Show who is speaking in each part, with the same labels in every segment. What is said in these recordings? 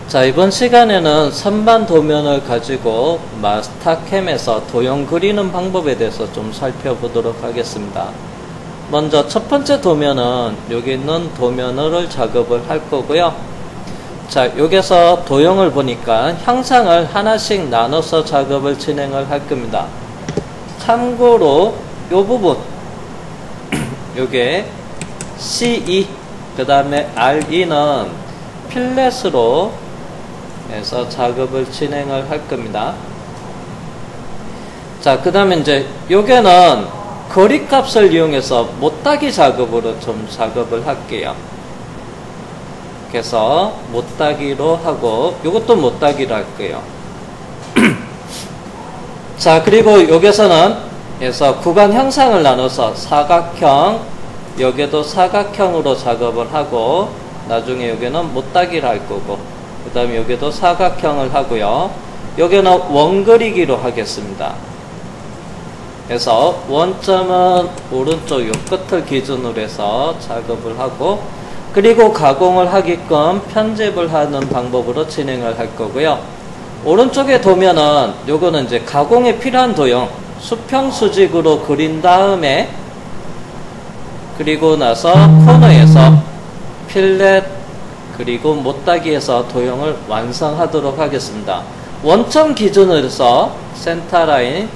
Speaker 1: 자, 이번 시간에는 선반 도면을 가지고 마스터캠에서 도형 그리는 방법에 대해서 좀 살펴보도록 하겠습니다. 먼저 첫 번째 도면은 여기 있는 도면을 작업을 할 거고요. 자, 여기서 도형을 보니까 형상을 하나씩 나눠서 작업을 진행을 할 겁니다. 참고로 이 부분 요게 C2 그 다음에 RE는 필렛으로 해서 작업을 진행을 할 겁니다. 자, 그 다음에 이제 요게는 거리값을 이용해서 못따기 작업으로 좀 작업을 할게요. 그래서 못따기로 하고 요것도 못따기로 할 거예요. 자, 그리고 여기서는 그래서 구간 형상을 나눠서 사각형, 여기도 사각형으로 작업을 하고 나중에 여기는 못따기를 할 거고 그 다음에 여기도 사각형을 하고요. 여기는 원 그리기로 하겠습니다. 그래서 원점은 오른쪽 요 끝을 기준으로 해서 작업을 하고 그리고 가공을 하게끔 편집을 하는 방법으로 진행을 할 거고요. 오른쪽에 도면은 요거는 이제 가공에 필요한 도형 수평 수직으로 그린 다음에 그리고 나서 코너에서 필렛 그리고 못따기에서 도형을 완성하도록 하겠습니다. 원점 기준으로 해서 센터라인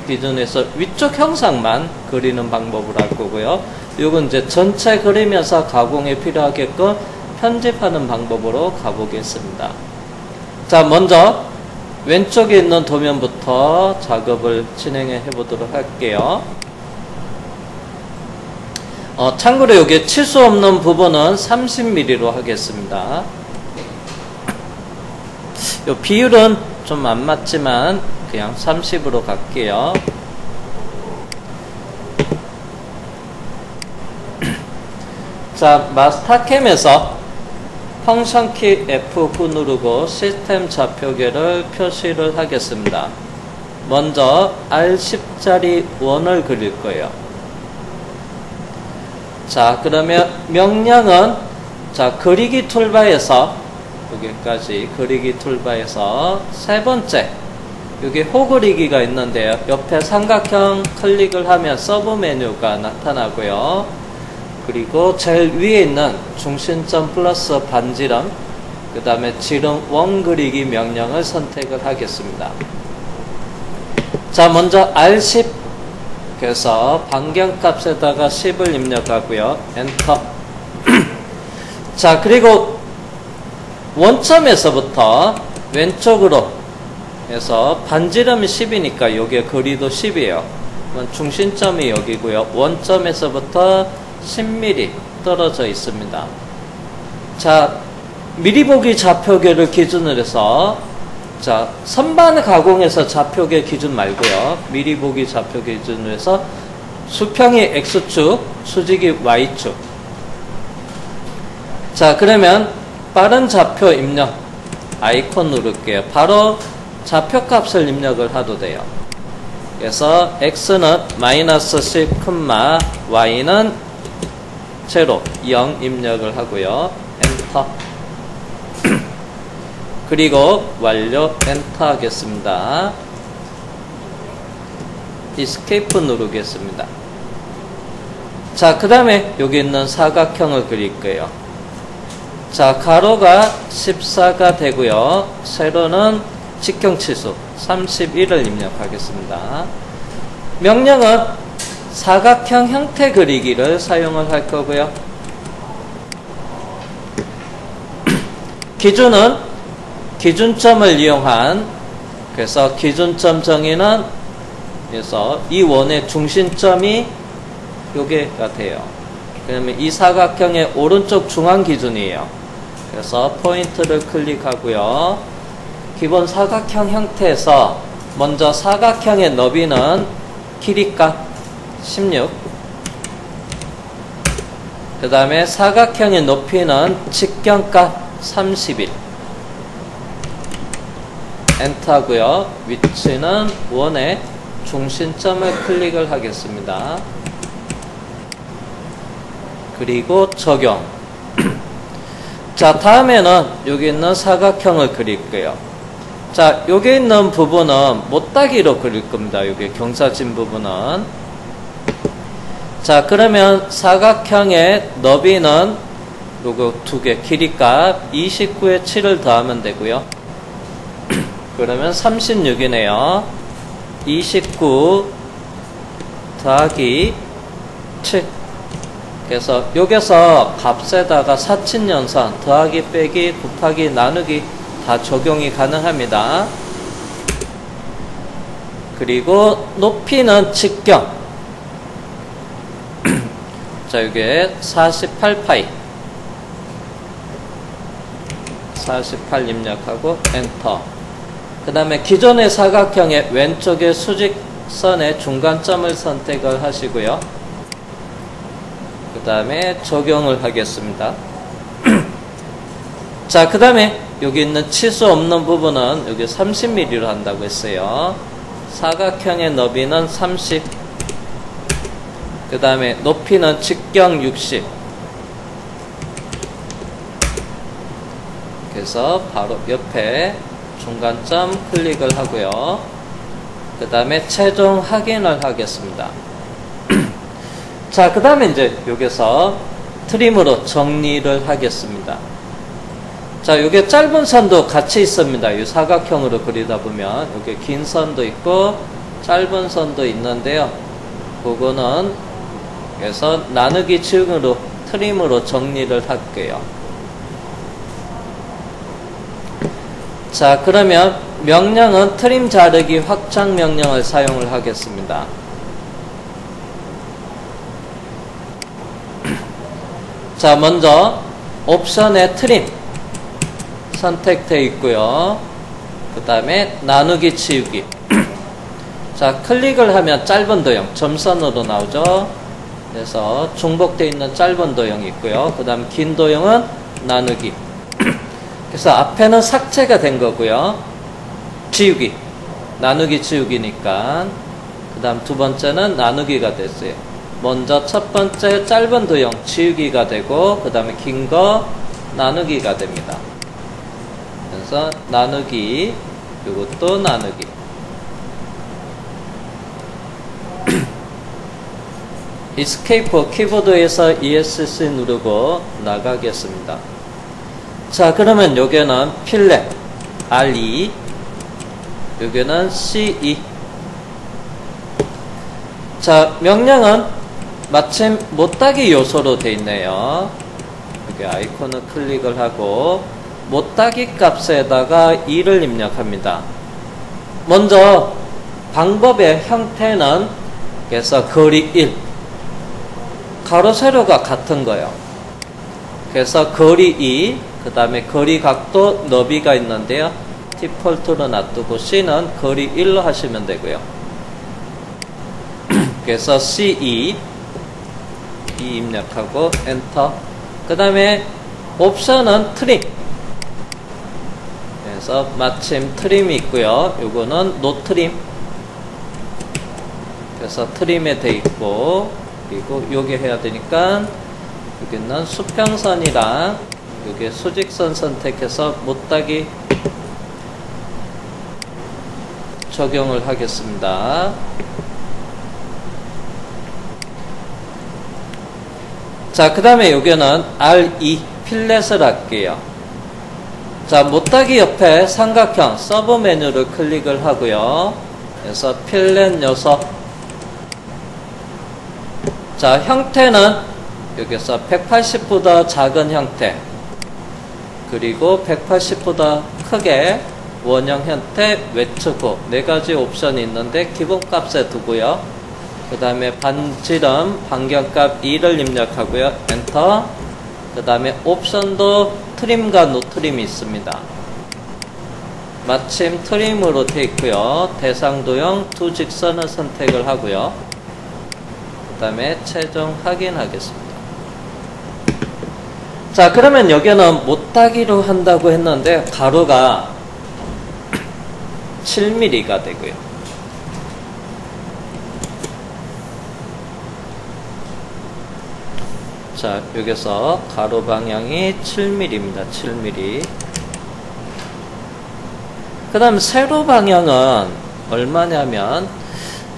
Speaker 1: 기준에서 위쪽 형상만 그리는 방법으로 할 거고요. 이건 이제 전체 그리면서 가공에 필요하게끔 편집하는 방법으로 가보겠습니다. 자, 먼저 왼쪽에 있는 도면부터 작업을 진행해 보도록 할게요. 참고로 여기 칠 수 없는 부분은 30mm로 하겠습니다. 요 비율은 좀 안 맞지만 그냥 30으로 갈게요. 자, 마스터캠에서 펑션키 F9 누르고 시스템 좌표계를 표시를 하겠습니다. 먼저 R10짜리 원을 그릴 거예요. 자, 그러면 명령은 자, 그리기 툴바에서 여기까지 그리기 툴바에서 세 번째 여기 호그리기가 있는데요. 옆에 삼각형 클릭을 하면 서브 메뉴가 나타나고요. 그리고 제일 위에 있는 중심점 플러스 반지름 그 다음에 지름 원 그리기 명령을 선택을 하겠습니다. 자, 먼저 R10 그래서 반경값에다가 10을 입력하고요. 엔터. 자, 그리고 원점에서부터 왼쪽으로 해서 반지름이 10이니까 여기에 거리도 10이에요. 중심점이 여기고요. 원점에서부터 10mm 떨어져 있습니다. 자, 미리 보기 좌표계를 기준으로 해서 자, 선반 가공에서 좌표계 기준 말고요. 미리 보기 좌표계 기준으로 해서 수평이 X축, 수직이 Y축. 자, 그러면 빠른 좌표 입력 아이콘 누를게요. 바로 좌표 값을 입력을 하도 돼요. 그래서 X는 마이너스 10, Y는 제로, 0 입력을 하고요. 엔터. 그리고 완료 엔터 하겠습니다. 이스케이프 누르겠습니다. 자, 그 다음에 여기 있는 사각형을 그릴 거예요. 자, 가로가 14가 되고요. 세로는 직경치수 31을 입력하겠습니다. 명령은 사각형 형태 그리기를 사용을 할 거고요. 기준은 기준점을 이용한 그래서 기준점 정의는 그래서 이 원의 중심점이 요게가 돼요. 그러면 이 사각형의 오른쪽 중앙 기준이에요. 그래서 포인트를 클릭하고요. 기본 사각형 형태에서 먼저 사각형의 너비는 길이값 16 그 다음에 사각형의 높이는 직경값 31 엔터 하고요. 위치는 원의 중심점을 클릭을 하겠습니다. 그리고 적용 자, 다음에는 여기 있는 사각형을 그릴 거예요. 자, 여기 있는 부분은 못따기로 그릴 겁니다. 여기 경사진 부분은. 자, 그러면 사각형의 너비는 요거 두 개 길이값 29에 7을 더하면 되고요. 그러면 36이네요. 29 더하기 7. 그래서 여기서 값에다가 사친연산 더하기 빼기 곱하기 나누기 다 적용이 가능합니다. 그리고 높이는 직경. 자, 이게 48파이. 48 입력하고 엔터. 그 다음에 기존의 사각형의 왼쪽에 수직선의 중간점을 선택을 하시고요. 그 다음에 적용을 하겠습니다. 자, 그 다음에 여기 있는 치수 없는 부분은 여기 30mm로 한다고 했어요. 사각형의 너비는 30. 그 다음에 높이는 직경 60. 그래서 바로 옆에 중간점 클릭을 하고요. 그 다음에 최종 확인을 하겠습니다. 자, 그 다음에 이제 여기서 트림으로 정리를 하겠습니다. 자, 요게 짧은 선도 같이 있습니다. 이 사각형으로 그리다 보면 여기 긴 선도 있고 짧은 선도 있는데요. 그거는 그래서 나누기 지우기로 트림으로 정리를 할게요. 자, 그러면 명령은 트림 자르기 확장 명령을 사용을 하겠습니다. 자, 먼저 옵션에 트림 선택되어 있고요. 그 다음에 나누기 치우기. 자, 클릭을 하면 짧은 도형 점선으로 나오죠. 그래서 중복되어 있는 짧은 도형이 있고요. 그 다음 긴 도형은 나누기. 그래서 앞에는 삭제가 된 거고요. 지우기. 나누기 지우기니까. 그 다음 두 번째는 나누기가 됐어요. 먼저 첫 번째 짧은 도형 지우기가 되고 그 다음에 긴 거 나누기가 됩니다. 그래서 나누기, 이것도 나누기. 이스케이프 키보드에서 ESC 누르고 나가겠습니다. 자, 그러면 여기는 필렛 R2, 여기는 C2. 자, 명령은 마침 못따기 요소로 되어 있네요. 여기 아이콘을 클릭을 하고 못따기 값에다가 2를 입력합니다. 먼저 방법의 형태는 그래서 거리 1, 가로 세로가 같은 거예요. 그래서 거리 2, 그 다음에 거리 각도 너비가 있는데요. 디폴트로 놔두고 C는 거리 1로 하시면 되고요. 그래서 C2 2 입력하고 엔터. 그 다음에 옵션은 트림. 그래서 마침 트림이 있고요. 요거는 노 트림. 그래서 트림에 돼 있고, 그리고 요게 해야 되니까 여기는 수평선이랑 여기 수직선 선택해서 못따기 적용을 하겠습니다. 자, 그 다음에 여기는 R2 필렛을 할게요. 자, 못따기 옆에 삼각형 서브 메뉴를 클릭을 하고요. 그래서 필렛 녀석. 자, 형태는 여기서 180보다 작은 형태, 그리고 180보다 크게 원형 형태, 외측호 네 가지 옵션이 있는데 기본값에 두고요. 그 다음에 반지름 반경값 2를 입력하고요. 엔터. 그 다음에 옵션도 트림과 노트림이 있습니다. 마침 트림으로 되어 있고요. 대상 도형 두 직선을 선택을 하고요. 그 다음에 최종 확인하겠습니다. 자, 그러면 여기는 못따기로 한다고 했는데 가로가 7mm가 되고요. 자, 여기서 가로 방향이 7mm입니다. 7mm. 그 다음 세로 방향은 얼마냐면,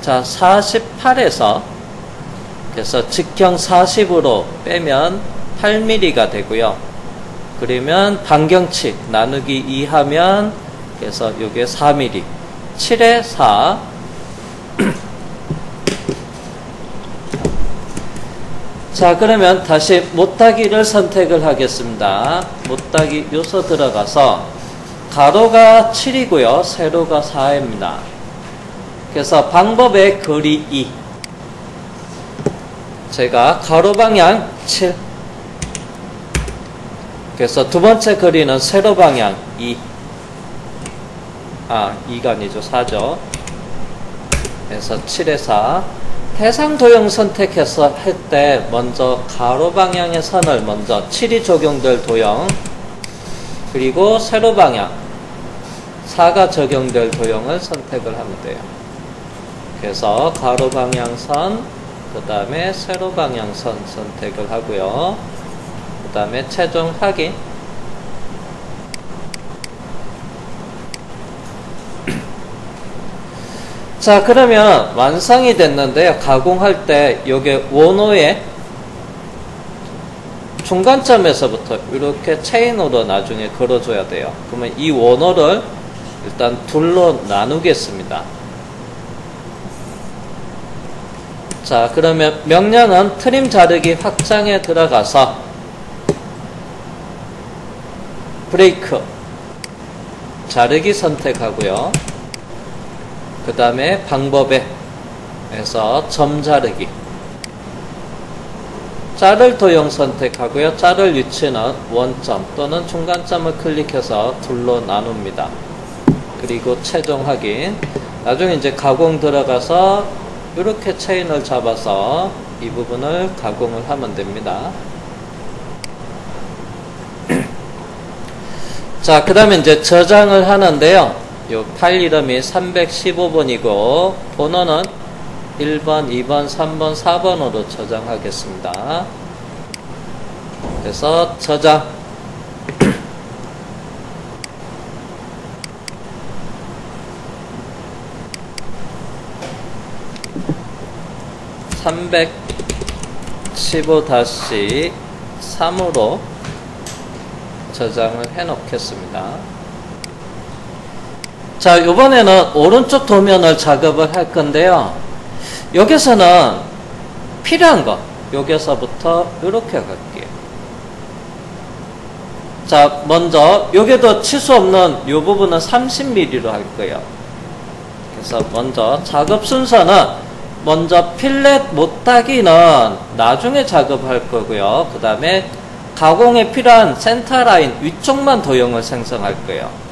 Speaker 1: 자, 48에서, 그래서 직경 40으로 빼면 8mm가 되고요. 그러면 반경치 나누기 2 하면, 그래서 여기에 4mm. 7에 4. 자, 그러면 다시 못따기를 선택을 하겠습니다. 못따기 요소 들어가서 가로가 7이고요. 세로가 4입니다. 그래서 방법의 거리 2. 제가 가로 방향 7. 그래서 두 번째 거리는 세로 방향 2. 2가 아니죠. 4죠. 그래서 7에 4. 해상 도형 선택해서 할 때 먼저 가로 방향의 선을 먼저 7이 적용될 도형, 그리고 세로 방향 4가 적용될 도형을 선택을 하면 돼요. 그래서 가로 방향선, 그 다음에 세로 방향선 선택을 하고요. 그 다음에 최종 확인. 자, 그러면 완성이 됐는데요. 가공할 때 요게 원호의 중간점에서부터 이렇게 체인으로 나중에 걸어줘야 돼요. 그러면 이 원호를 일단 둘로 나누겠습니다. 자, 그러면 명령은 트림 자르기 확장에 들어가서 브레이크 자르기 선택하고요. 그 다음에 방법에서 점 자르기, 자를 도형 선택하고요. 자를 위치는 원점 또는 중간점을 클릭해서 둘로 나눕니다. 그리고 최종 확인. 나중에 이제 가공 들어가서 이렇게 체인을 잡아서 이 부분을 가공을 하면 됩니다. 자, 그 다음에 이제 저장을 하는데요. 요 파일 이름이 315번이고 번호는 1번, 2번, 3번, 4번으로 저장하겠습니다. 그래서 저장. (315-3으로) 저장을 해 놓겠습니다. 자, 이번에는 오른쪽 도면을 작업을 할 건데요. 여기서는 필요한 거, 여기서부터 이렇게 갈게요. 자, 먼저 여기도 치수 없는 이 부분은 30mm로 할 거예요. 그래서 먼저 작업 순서는 먼저 필렛 못따기는 나중에 작업할 거고요. 그 다음에 가공에 필요한 센터라인 위쪽만 도형을 생성할 거예요.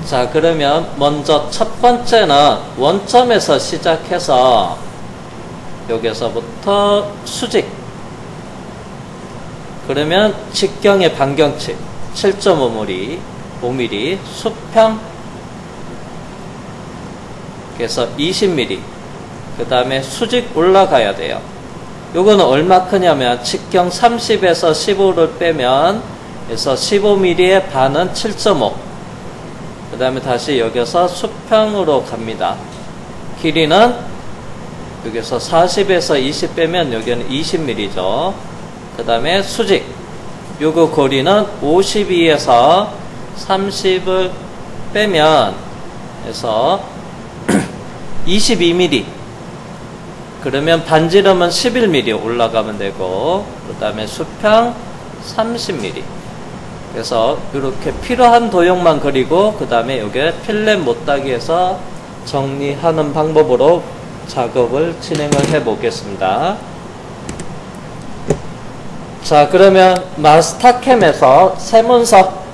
Speaker 1: 자, 그러면 먼저 첫 번째는 원점에서 시작해서 여기서부터 수직, 그러면 직경의 반경치 7.5mm, 수평 그래서 20mm, 그 다음에 수직 올라가야 돼요. 요거는 얼마 크냐면 직경 30에서 15를 빼면 그래서 15mm의 반은 7.5, 그 다음에 다시 여기서 수평으로 갑니다. 길이는 여기서 40에서 20 빼면 여기는 20mm죠. 그 다음에 수직, 요거 거리는 52에서 30을 빼면 해서 22mm, 그러면 반지름은 11mm 올라가면 되고, 그 다음에 수평 30mm. 그래서 이렇게 필요한 도형만 그리고 그 다음에 여기에 필렛 못따기에서 정리하는 방법으로 작업을 진행을 해 보겠습니다. 자, 그러면 마스터캠에서 세문서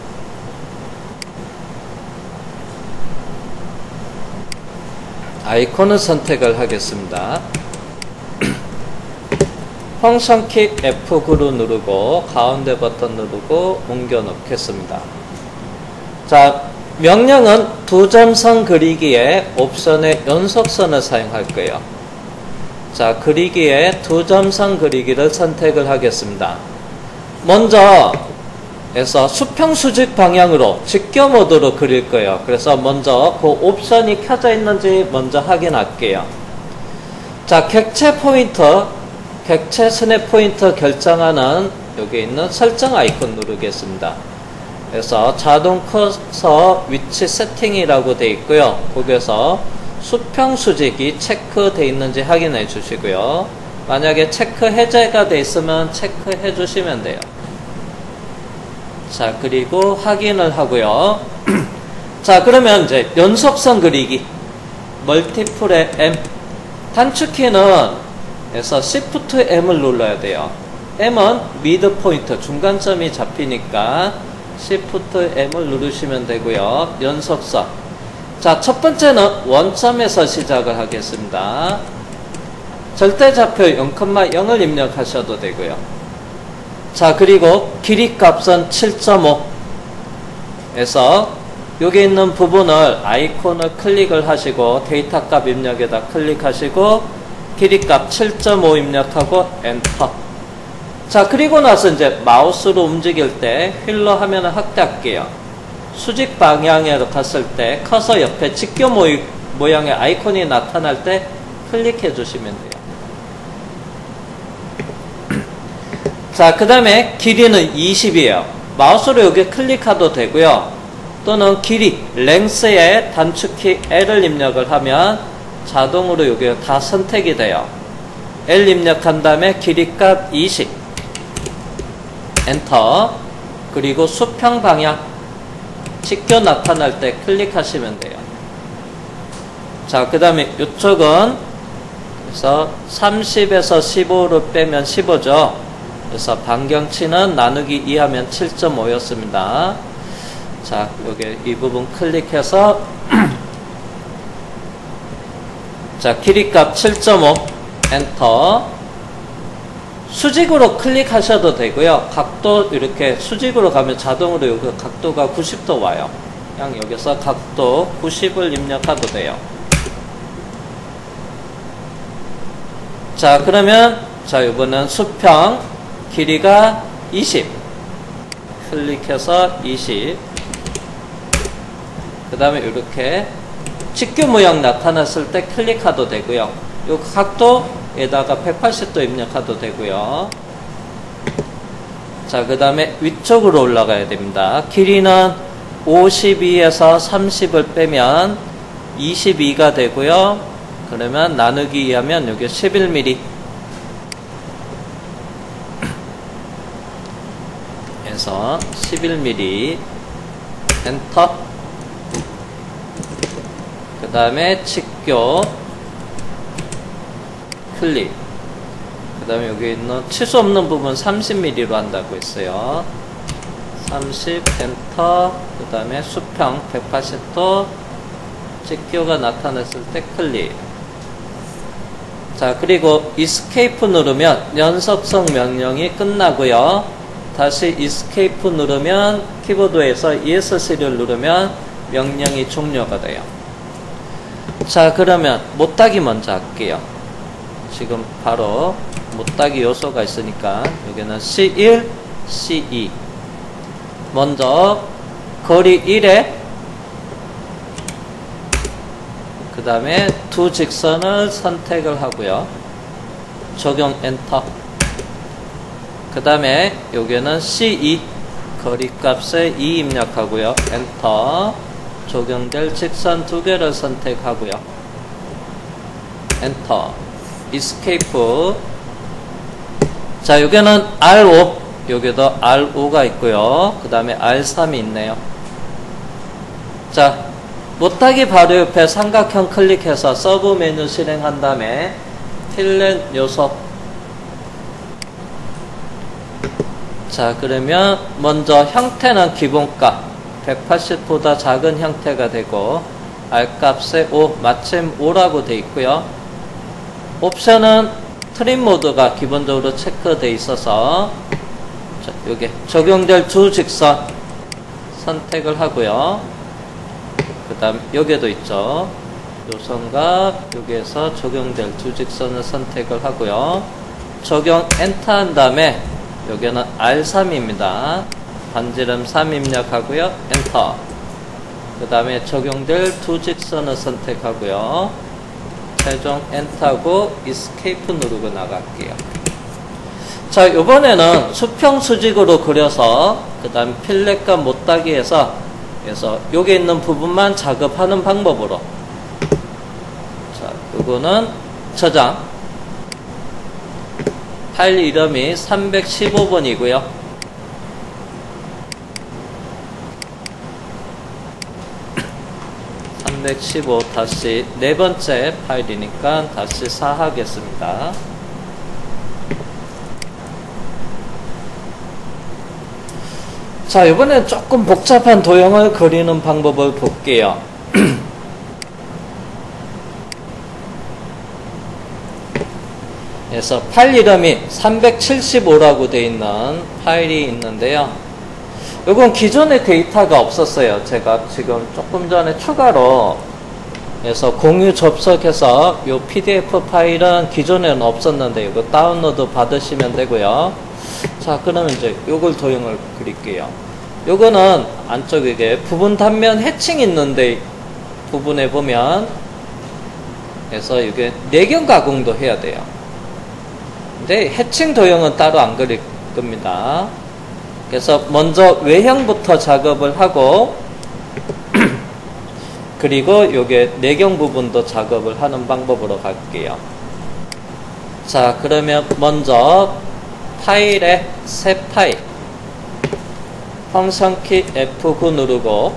Speaker 1: 아이콘을 선택을 하겠습니다. 펑션킥 F9로 누르고 가운데 버튼 누르고 옮겨 놓겠습니다. 자, 명령은 두 점선 그리기에 옵션의 연속선을 사용할 거예요. 자, 그리기에 두 점선 그리기를 선택을 하겠습니다. 먼저 해서 수평 수직 방향으로 직교 모드로 그릴 거예요. 그래서 먼저 그 옵션이 켜져 있는지 먼저 확인할게요. 자, 객체 포인트, 객체 스냅 포인트 결정하는 여기 있는 설정 아이콘 누르겠습니다. 그래서 자동 커서 위치 세팅이라고 되어 있고요. 거기에서 수평 수직이 체크되어 있는지 확인해 주시고요. 만약에 체크 해제가 되어 있으면 체크해 주시면 돼요. 자, 그리고 확인을 하고요. 자, 그러면 이제 연속선 그리기 멀티플의 M 단축키는 해서 Shift M을 눌러야 돼요. M은 미드 포인트 중간점이 잡히니까 Shift M을 누르시면 되고요. 연속선. 자, 첫 번째는 원점에서 시작을 하겠습니다. 절대좌표 0,0을 입력하셔도 되고요. 자, 그리고 길이 값은 7.5에서 여기 있는 부분을 아이콘을 클릭을 하시고 데이터 값 입력에다 클릭하시고 길이 값 7.5 입력하고 엔터. 자, 그리고 나서 이제 마우스로 움직일 때 휠러 화면을 확대할게요. 수직 방향으로 갔을 때 커서 옆에 직교 모양의 아이콘이 나타날 때 클릭해 주시면 돼요. 자, 그 다음에 길이는 20이에요. 마우스로 여기 클릭해도 되고요. 또는 길이, 랭스에 단축키 L을 입력을 하면 자동으로 여기 다 선택이 돼요. L 입력한 다음에 길이값 20 엔터. 그리고 수평 방향 직교 나타날 때 클릭하시면 돼요. 자, 그 다음에 이쪽은 그래서 30에서 15로 빼면 15죠. 그래서 반경치는 나누기 2하면 7.5였습니다. 자, 여기 이 부분 클릭해서 자, 길이값 7.5 엔터. 수직으로 클릭하셔도 되고요. 각도 이렇게 수직으로 가면 자동으로 여기 각도가 90도 와요. 그냥 여기서 각도 90을 입력해도 돼요. 자, 그러면 자, 이번엔 수평 길이가 20 클릭해서 20. 그 다음에 이렇게 직교 모양 나타났을 때 클릭해도 되고요. 이 각도에다가 180도 입력해도 되고요. 자, 그 다음에 위쪽으로 올라가야 됩니다. 길이는 52에서 30을 빼면 22가 되고요. 그러면 나누기 2하면 여기 11mm 에서 11mm 엔터. 그 다음에 직교 클릭. 그 다음에 여기 있는 치수 없는 부분 30mm로 한다고 했어요. 30 엔터. 그 다음에 수평 180도 직교가 나타났을 때 클릭. 자, 그리고 Escape 누르면 연속성 명령이 끝나고요. 다시 Escape 누르면 키보드에서 ESC를 누르면 명령이 종료가 돼요. 자, 그러면 못따기 먼저 할게요. 지금 바로 못따기 요소가 있으니까 여기는 C1, C2 먼저 거리 1에 그 다음에 두 직선을 선택을 하고요. 적용 엔터. 그 다음에 여기는 C2 거리값에 2 입력하고요. 엔터. 적용될 직선 두 개를 선택하고요. 엔터. Escape. 자, 여기는 R5 여기도 R5가 있고요. 그 다음에 R3이 있네요. 자, 못하기 바로 옆에 삼각형 클릭해서 서브 메뉴 실행한 다음에 필렛 요소. 자, 그러면 먼저 형태는 기본값 180보다 작은 형태가 되고 R값에 5 마침 5라고 되어 있고요. 옵션은 트림 모드가 기본적으로 체크되어 있어서 자, 여기 적용될 두 직선 선택을 하고요. 그 다음 여기도 있죠. 요선과 여기에서 적용될 두 직선을 선택을 하고요. 적용 엔터 한 다음에 여기는 R3입니다. 반지름 3 입력하고요. 엔터. 그 다음에 적용될 두 직선을 선택하고요. 최종 엔터하고 이스케이프 누르고 나갈게요. 자, 이번에는 수평 수직으로 그려서 그 다음 필렛과 못따기해서 그래서 여기 있는 부분만 작업하는 방법으로. 자, 요거는 저장. 파일 이름이 315번이고요. 315 다시 네 번째 파일이니까 다시 4 하겠습니다. 자, 이번엔 조금 복잡한 도형을 그리는 방법을 볼게요. 그래서 파일 이름이 375라고 되어 있는 파일이 있는데요. 이건 기존에 데이터가 없었어요. 제가 지금 조금 전에 추가로 그래서 공유 접속해서 이 PDF 파일은 기존에는 없었는데 이거 다운로드 받으시면 되고요. 자, 그러면 이제 요걸 도형을 그릴게요. 요거는 안쪽에 부분 단면 해칭 있는데 부분에 보면 그래서 이게 내경 가공도 해야 돼요. 근데 해칭 도형은 따로 안 그릴 겁니다. 그래서 먼저 외형부터 작업을 하고 그리고 요게 내경 부분도 작업을 하는 방법으로 갈게요. 자, 그러면 먼저 파일에 새 파일 펑션키 F9 누르고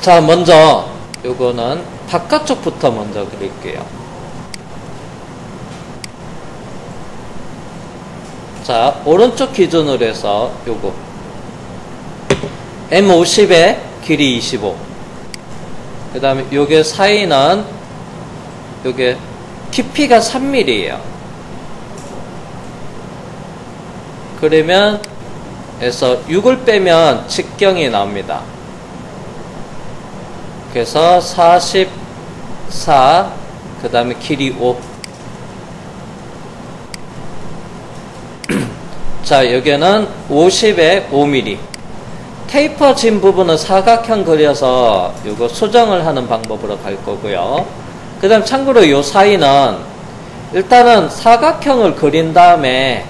Speaker 1: 자, 먼저 요거는 바깥쪽부터 먼저 그릴게요. 자, 오른쪽 기준으로 해서 요거 M50에 길이 25. 그 다음에 요게 사이는 요게 깊이가 3mm예요. 그러면 그래서 6을 빼면 직경이 나옵니다. 그래서 44, 그 다음에 길이 5. 자, 여기는 50에 5mm. 테이퍼 진 부분은 사각형 그려서 이거 수정을 하는 방법으로 갈 거고요. 그 다음 참고로 요 사이는 일단은 사각형을 그린 다음에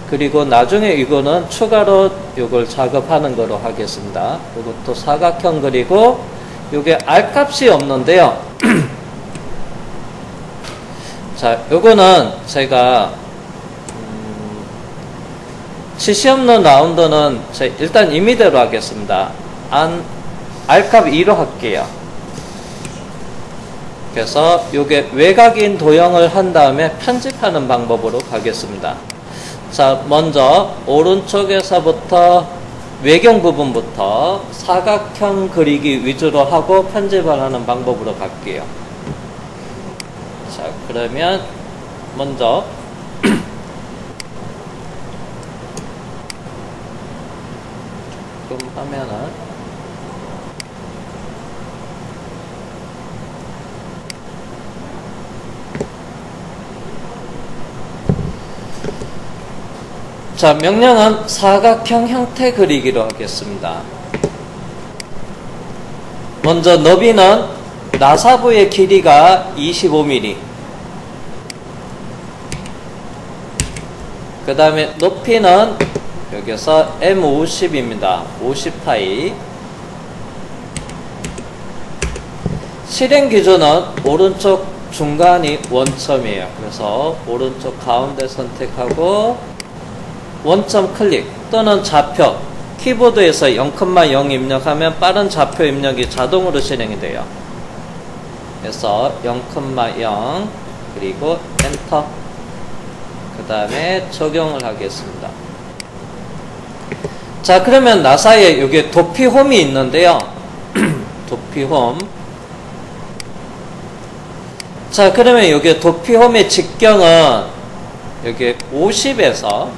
Speaker 1: 그리고 나중에 이거는 추가로 이걸 작업하는 거로 하겠습니다. 이것도 사각형 그리고 요게 R값이 없는데요. 자, 요거는 제가 지시 없는 라운드는 일단 임의대로 하겠습니다. R값 2로 할게요. 그래서 요게 외곽인 도형을 한 다음에 편집하는 방법으로 가겠습니다. 자, 먼저 오른쪽에서부터 외경 부분부터 사각형 그리기 위주로 하고 편집을 하는 방법으로 갈게요. 자, 그러면 먼저 좀 하면은 자, 명령은 사각형 형태 그리기로 하겠습니다. 먼저 너비는 나사부의 길이가 25mm. 그 다음에 높이는 여기서 M50입니다. 50파이. 실행 기준은 오른쪽 중간이 원점이에요. 그래서 오른쪽 가운데 선택하고 원점 클릭 또는 좌표 키보드에서 0,0 입력하면 빠른 좌표 입력이 자동으로 실행이 돼요. 그래서 0,0 그리고 엔터. 그 다음에 적용을 하겠습니다. 자, 그러면 나사에 여기 도피홈이 있는데요. 도피홈. 자, 그러면 여기 도피홈의 직경은 여기 50에서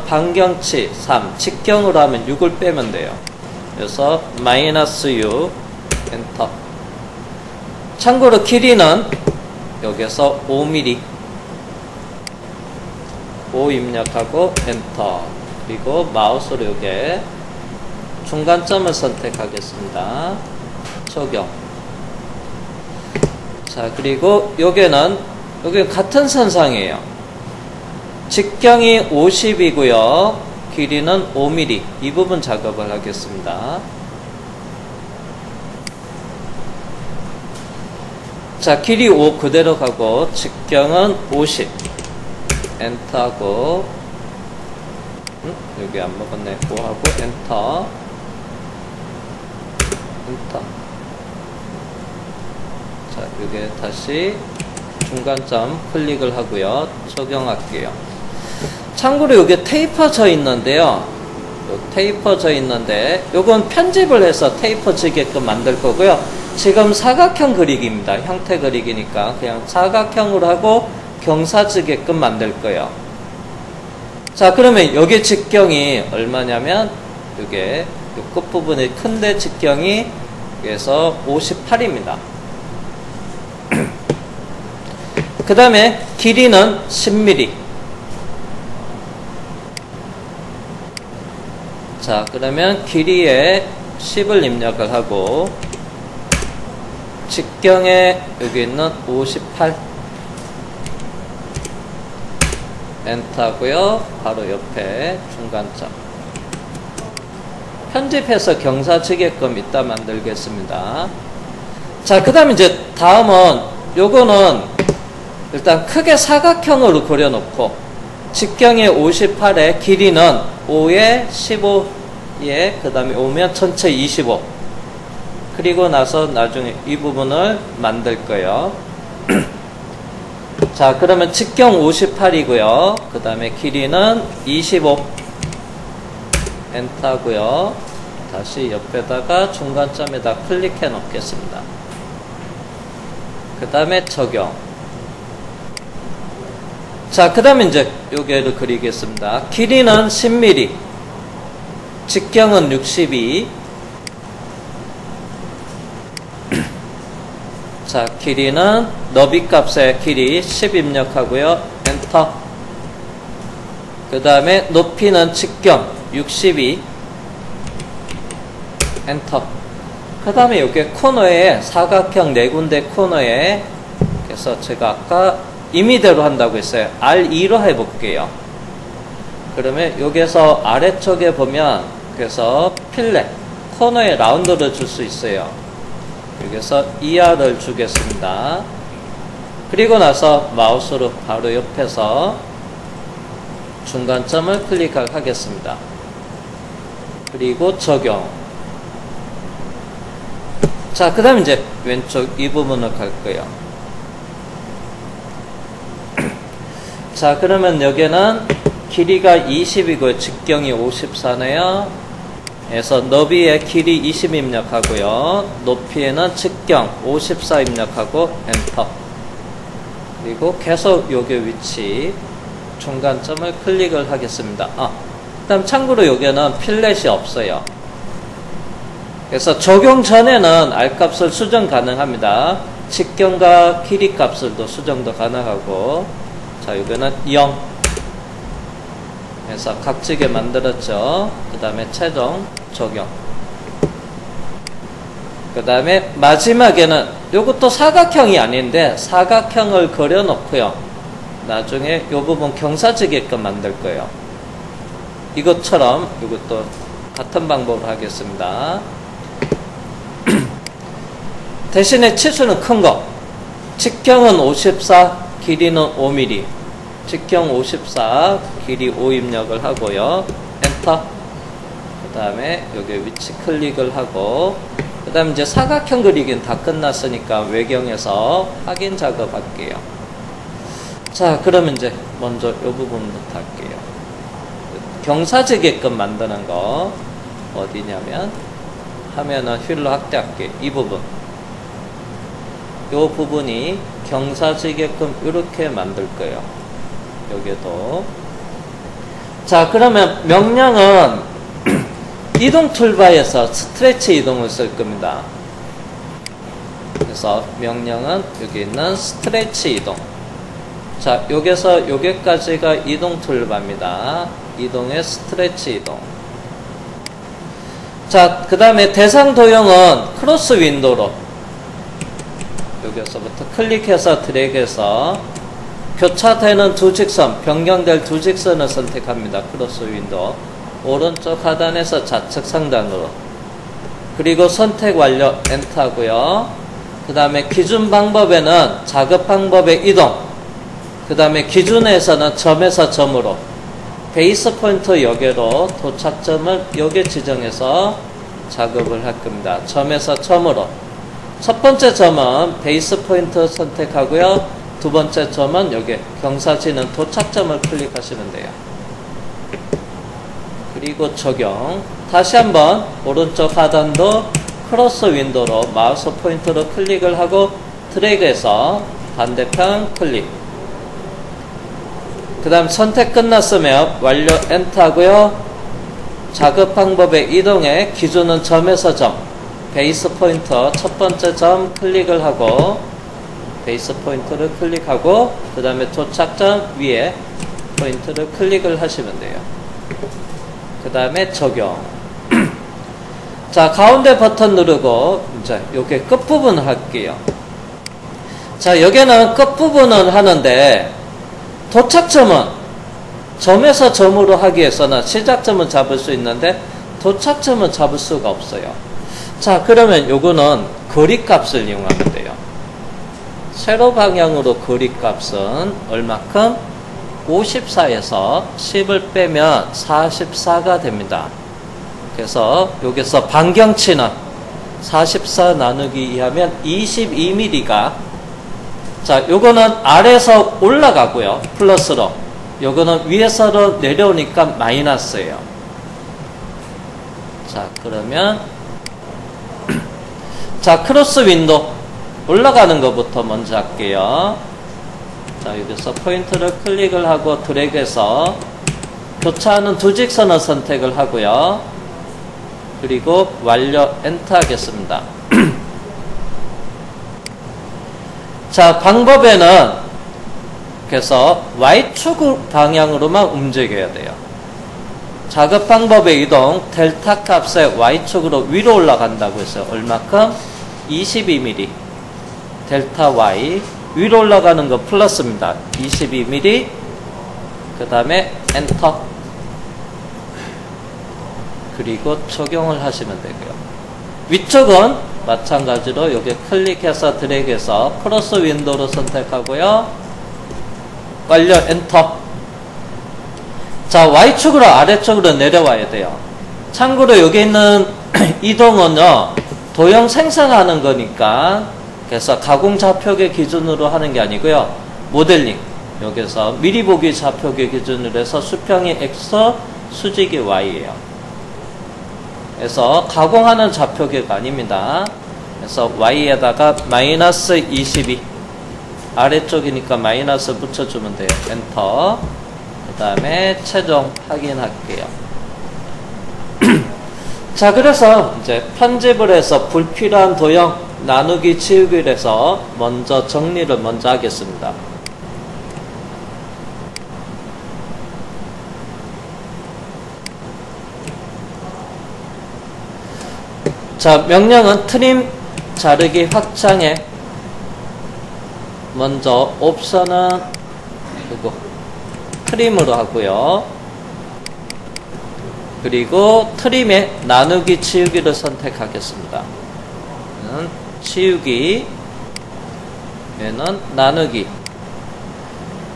Speaker 1: 반경치 3, 직경으로 하면 6을 빼면 돼요. 그래서 마이너스 6 엔터. 참고로 길이는 여기서 5mm 5 입력하고 엔터. 그리고 마우스로 요게 중간점을 선택하겠습니다. 적용. 자, 그리고 요게는 여기 같은 선상이에요. 직경이 50이고요. 길이는 5mm. 이 부분 작업을 하겠습니다. 자, 길이 5 그대로 가고 직경은 50. 엔터하고 여기 안 먹었네. 5하고 엔터. 엔터. 자, 여기 다시 중간점 클릭을 하고요. 적용할게요. 참고로 여기 테이퍼져 있는데요. 요 테이퍼져 있는데 요건 편집을 해서 테이퍼지게끔 만들 거고요. 지금 사각형 그리기입니다. 형태 그리기니까 그냥 사각형으로 하고 경사지게끔 만들 거예요. 자, 그러면 여기 직경이 얼마냐면 이게 끝부분이 큰데 직경이 여기서 58입니다. 그 다음에 길이는 10mm. 자, 그러면 길이에 10을 입력을 하고 직경에 여기 있는 58 엔터고요. 바로 옆에 중간점. 편집해서 경사지게끔 이따 만들겠습니다. 자, 그 다음에 이제 다음은 요거는 일단 크게 사각형으로 그려놓고 직경에 58에 길이는 5에 15에 그 다음에 오면 전체 25. 그리고 나서 나중에 이 부분을 만들 거예요. 자, 그러면 직경 58이고요. 그 다음에 길이는 25. 엔터고요. 다시 옆에다가 중간점에다 클릭해 놓겠습니다. 그 다음에 적용. 자, 그 다음에 이제 요게를 그리겠습니다. 길이는 10mm. 직경은 62. 자, 길이는 너비 값에 길이 10 입력하고요. 엔터. 그 다음에 높이는 직경 62. 엔터. 그 다음에 여기 코너에 사각형 4군데 코너에 그래서 제가 아까 임의대로 한다고 했어요. R2로 해볼게요. 그러면 여기서 아래쪽에 보면 그래서 필렛 코너에 라운드를 줄 수 있어요. 여기서 ER을 주겠습니다. 그리고 나서 마우스로 바로 옆에서 중간점을 클릭하겠습니다. 그리고 적용. 자, 그 다음에 이제 왼쪽 이 부분을 갈 거예요. 자, 그러면 여기는 길이가 20이고요. 직경이 54네요. 그래서 너비에 길이 20 입력하고요. 높이에는 직경 54 입력하고 엔터. 그리고 계속 여기 위치 중간점을 클릭을 하겠습니다. 그 다음 참고로 여기는 필렛이 없어요. 그래서 적용 전에는 R값을 수정 가능합니다. 직경과 길이 값을도 수정도 가능하고. 자, 여기는 0 그래서 각지게 만들었죠. 그 다음에 최종 적용. 그 다음에 마지막에는 요것도 사각형이 아닌데 사각형을 그려 놓고요. 나중에 요 부분 경사지게끔 만들 거예요. 이것처럼 이것도 같은 방법으로 하겠습니다. 대신에 치수는 큰 거. 직경은 54, 길이는 5mm. 직경 54, 길이 5 입력을 하고요. 엔터. 그 다음에 여기 위치 클릭을 하고, 그 다음에 이제 사각형 그리기는 다 끝났으니까 외경에서 확인 작업할게요. 자, 그러면 이제 먼저 이 부분부터 할게요. 경사지게끔 만드는 거 어디냐면 화면은 휠로 확대할게요. 이 부분. 이 부분이 경사지게끔 이렇게 만들 거예요. 여기도. 자, 그러면 명령은 이동 툴바에서 스트레치 이동을 쓸 겁니다. 그래서 명령은 여기 있는 스트레치 이동. 자, 여기서 여기까지가 이동 툴바입니다. 이동의 스트레치 이동. 자, 그 다음에 대상 도형은 크로스 윈도로 여기서부터 클릭해서 드래그해서 교차되는 두 직선, 변경될 두 직선을 선택합니다. 크로스 윈도우. 오른쪽 하단에서 좌측 상단으로. 그리고 선택 완료, 엔터하고요. 그 다음에 기준 방법에는 작업 방법의 이동. 그 다음에 기준에서는 점에서 점으로. 베이스 포인트 여기로 도착점을 여기 지정해서 작업을 할 겁니다. 점에서 점으로. 첫 번째 점은 베이스 포인트 선택하고요. 두 번째 점은 여기 경사지는 도착점을 클릭하시면 돼요. 그리고 적용. 다시 한번 오른쪽 하단도 크로스 윈도우로 마우스 포인트로 클릭을 하고 드래그해서 반대편 클릭. 그 다음 선택 끝났으면 완료 엔터 하고요. 작업 방법의 이동에 기준은 점에서 점. 베이스 포인트 첫 번째 점 클릭을 하고 베이스 포인트를 클릭하고 그 다음에 도착점 위에 포인트를 클릭을 하시면 돼요. 그 다음에 적용. 자, 가운데 버튼 누르고 이제 요게 끝부분 할게요. 자, 여기는 끝부분은 하는데 도착점은 점에서 점으로 하기 위해서는 시작점은 잡을 수 있는데 도착점은 잡을 수가 없어요. 자, 그러면 요거는 거리값을 이용하면 돼요. 세로 방향으로 거리값은 얼마큼? 54에서 10을 빼면 44가 됩니다. 그래서 여기서 반경치는 44 나누기 2하면 22mm가, 자, 요거는 아래에서 올라가고요. 플러스로. 요거는 위에서로 내려오니까 마이너스예요. 자, 그러면 자, 크로스 윈도우 올라가는 것부터 먼저 할게요. 자, 여기서 포인트를 클릭을 하고 드래그해서 교차하는 두 직선을 선택을 하고요. 그리고 완료 엔터 하겠습니다. 자, 방법에는 그래서 Y축 방향으로만 움직여야 돼요. 작업 방법의 이동 델타 값의 Y축으로 위로 올라간다고 했어요. 얼마큼? 22mm. 델타 Y 위로 올라가는 거 플러스입니다. 22mm. 그 다음에 엔터. 그리고 적용을 하시면 되고요. 위쪽은 마찬가지로 여기 클릭해서 드래그해서 크로스 윈도우로 선택하고요. 완료 엔터. 자, Y축으로 아래쪽으로 내려와야 돼요. 참고로 여기 있는 이동은요, 도형 생성하는 거니까, 그래서 가공 좌표계 기준으로 하는 게 아니고요, 모델링. 여기서 미리 보기 좌표계 기준으로 해서 수평이 X, 수직이 Y예요. 그래서 가공하는 좌표계가 아닙니다. 그래서 Y에다가 마이너스 22. 아래쪽이니까 마이너스 붙여주면 돼요. 엔터. 그 다음에 최종 확인할게요. 자, 그래서 이제 편집을 해서 불필요한 도형 나누기 치우기를 해서 먼저 정리를 먼저 하겠습니다. 자, 명령은 트림 자르기 확장에 먼저 옵션은 이거 트림으로 하고요. 그리고 트림에 나누기 치우기를 선택하겠습니다. 치우기, 얘는 나누기.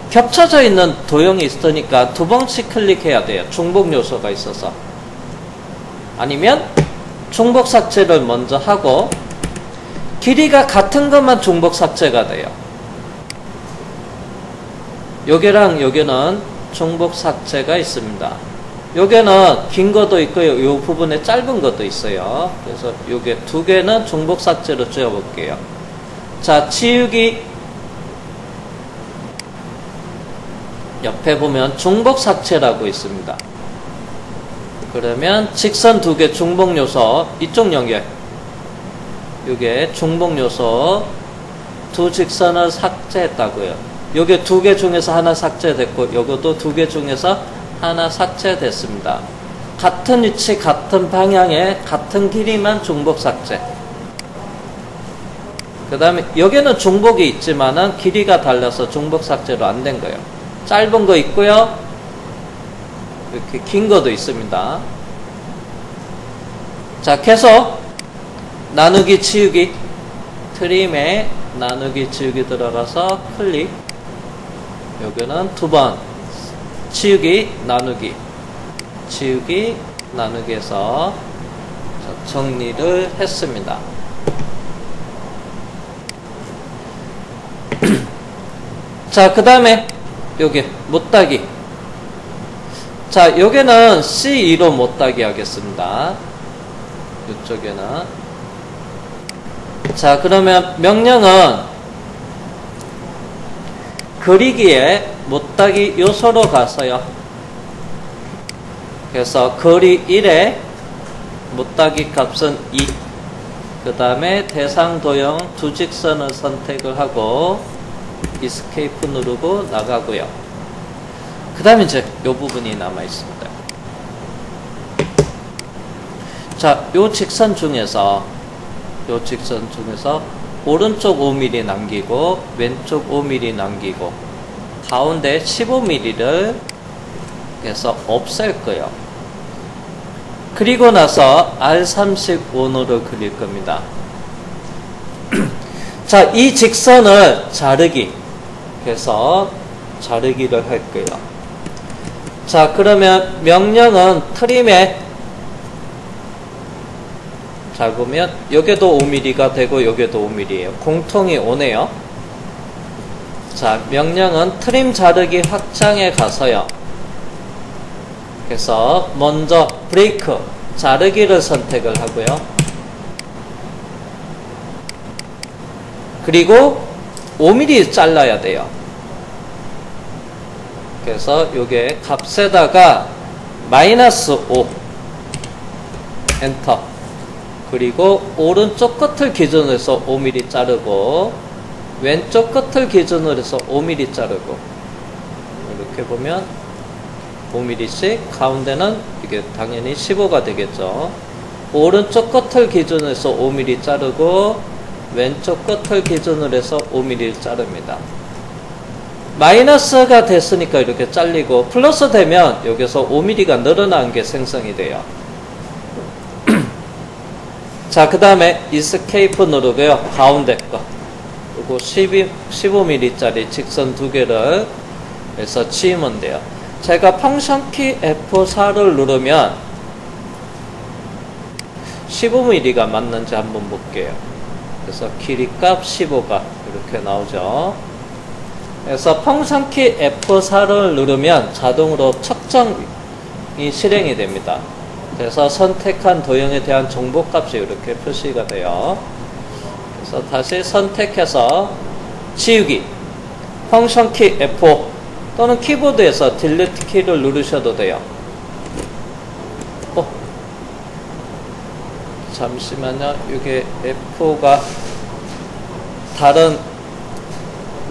Speaker 1: 겹쳐져 있는 도형이 있으니까 두 번씩 클릭해야 돼요. 중복 요소가 있어서. 아니면 중복 삭제를 먼저 하고 길이가 같은 것만 중복 삭제가 돼요. 여기랑 여기는 중복 삭제가 있습니다. 여기는 긴 것도 있고요. 이 부분에 짧은 것도 있어요. 그래서 요게 두 개는 중복 삭제로 지어볼게요. 자, 치우기. 옆에 보면 중복 삭제라고 있습니다. 그러면 직선 두 개 중복 요소 이쪽 연결. 요게 중복 요소 두 직선을 삭제했다고요. 요게 두 개 중에서 하나 삭제됐고 요것도 두 개 중에서 하나 삭제됐습니다. 같은 위치 같은 방향에 같은 길이만 중복 삭제. 그 다음에 여기는 중복이 있지만은 길이가 달라서 중복 삭제로 안 된 거예요. 짧은 거 있고요. 이렇게 긴 것도 있습니다. 자, 계속 나누기 치우기 트림에 나누기 치우기 들어가서 클릭. 여기는 두 번 치우기 나누기 치우기 나누기 해서 정리를 했습니다. 자, 그 다음에 여기 못따기. 자, 여기는 C2로 못따기 하겠습니다. 이쪽에는. 자, 그러면 명령은 그리기에 못따기 요소로 가서요. 그래서 거리 1에 못따기 값은 2. 그 다음에 대상 도형 두 직선을 선택을 하고 이스케이프 누르고 나가고요. 그 다음에 이제 요 부분이 남아 있습니다. 자, 요 직선 중에서 오른쪽 5mm 남기고 왼쪽 5mm 남기고 가운데 15mm를 해서 없앨 거예요. 그리고 나서 R35를 그릴 겁니다. 자, 이 직선을 자르기 해서 자르기를 할 거예요. 자, 그러면 명령은 트림에 잡으면 여기도 5mm가 되고 여기도 5mm예요. 공통이 오네요. 자, 명령은 트림 자르기 확장에 가서요. 그래서 먼저 브레이크 자르기를 선택을 하고요. 그리고 5mm 잘라야 돼요. 그래서 요게 값에다가 -5 엔터. 그리고 오른쪽 끝을 기준으로 해서 5mm 자르고 왼쪽 끝을 기준으로 해서 5mm 자르고 이렇게 보면 5mm씩 가운데는 이게 당연히 15가 되겠죠. 오른쪽 끝을 기준으로 해서 5mm 자르고 왼쪽 끝을 기준으로 해서 5mm 자릅니다. 마이너스가 됐으니까 이렇게 잘리고 플러스 되면 여기서 5mm가 늘어난 게 생성이 돼요. 자, 그 다음에 이스케이프 누르고요. 가운데 거 그리고 15mm짜리 직선 두 개를 해서 지우면 돼요. 제가 펑션키 F4를 누르면 15mm가 맞는지 한번 볼게요. 그래서 길이값 15가 이렇게 나오죠. 그래서 펑션키 F4를 누르면 자동으로 측정이 실행이 됩니다. 그래서 선택한 도형에 대한 정보값이 이렇게 표시가 돼요. 그래서 다시 선택해서 지우기 펑션키 F5 또는 키보드에서 딜리트 키를 누르셔도 돼요. 잠시만요. 이게 F5가 다른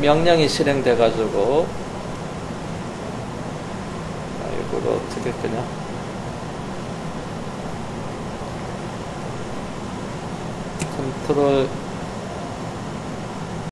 Speaker 1: 명령이 실행돼 가지고 이걸 어떻게 그냥 컨트롤